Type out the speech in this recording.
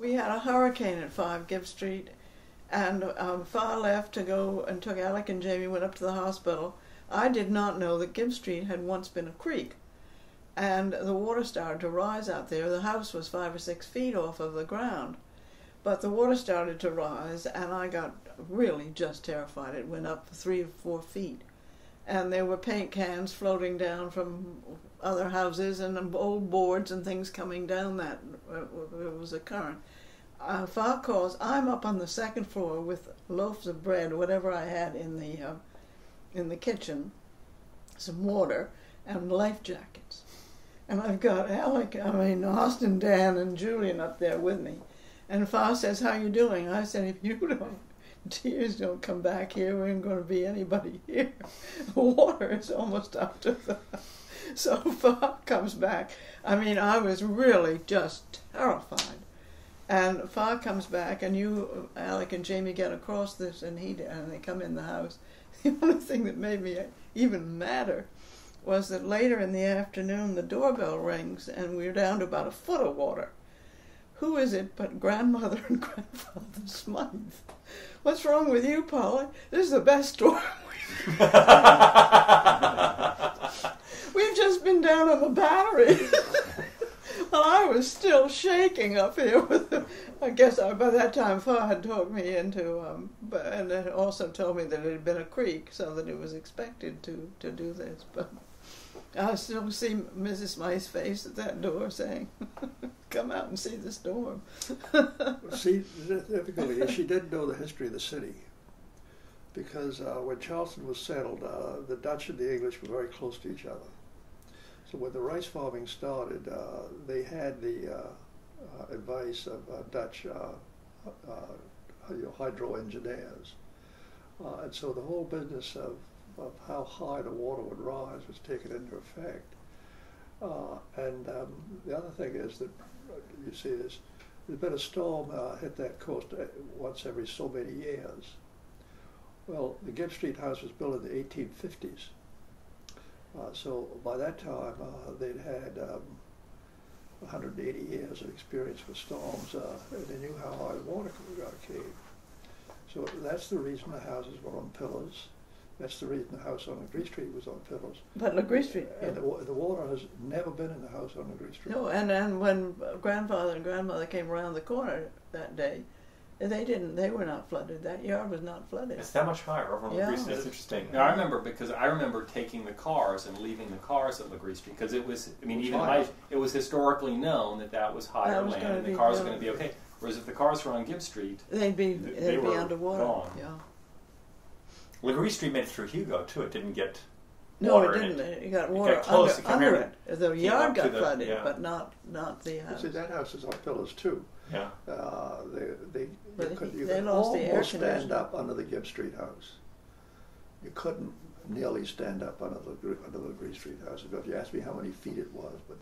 We had a hurricane at 5 Gibb Street, and Fa left to go and took Alec and Jamie, went up to the hospital. I did not know that Gibb Street had once been a creek, and the water started to rise out there. The house was 5 or 6 feet off of the ground, but the water started to rise, and I got really just terrified. It went up 3 or 4 feet, and there were paint cans floating down from other houses and old boards and things coming down that. It was a current. Fa calls. I'm up on the 2nd floor with loaves of bread, whatever I had in the kitchen, some water, and life jackets. And I've got Austin, Dan, and Julian up there with me. And Fa says, "How you doing?" I said, "If you tears don't come back here, there ain't going to be anybody here." The water is almost up to the... So Fa comes back. I mean, I was really just terrified. And Fa comes back, and you, Alec and Jamie, get across this, and they come in the house. The only thing that made me even madder was that later in the afternoon, the doorbell rings, and we're down to about a foot of water. Who is it but Grandmother and Grandfather Smythe? "What's wrong with you, Polly? This is the best storm we've We've just been down on the Battery." Well, I was still shaking up here with them. I guess by that time Fa had talked me into, and it also told me that it had been a creek, so that it was expected to do this. But I still see Mrs. Smythe's face at that door saying, "Come out and see the storm." See, the difficulty is she didn't know the history of the city, because when Charleston was settled, the Dutch and the English were very close to each other. So when the rice farming started, they had the advice of Dutch hydro engineers. And so the whole business of how high the water would rise was taken into effect. The other thing is that, you see this, there's been a storm hit that coast once every so many years. Well, the Gibb Street house was built in the 1850s. So by that time, they'd had 180 years of experience with storms, and they knew how high the water came. So that's the reason the houses were on pillars. That's the reason the house on Gracie Street was on pillars. But Gracie Street, yeah. And the water has never been in the house on Gracie Street. No, and when Grandfather and Grandmother came around the corner that day, they were not flooded. That yard was not flooded. It's that much higher over on Gracie Street. That's interesting. Now, I remember taking the cars and leaving the cars at Gracie Street, because it was, it was historically known that was higher land, and the cars were going to be okay. Whereas if the cars were on Gibb Street, they'd be underwater. Gone. Yeah. Gracie Street made it through Hugo too. It didn't get No, water it didn't. In it. It got water under it. The yard got flooded, but not the house. See, that house is on pillars too. Yeah. You could almost stand up under the Gibb Street house. You couldn't nearly stand up under the Gracie Street house. If you asked me how many feet it was, but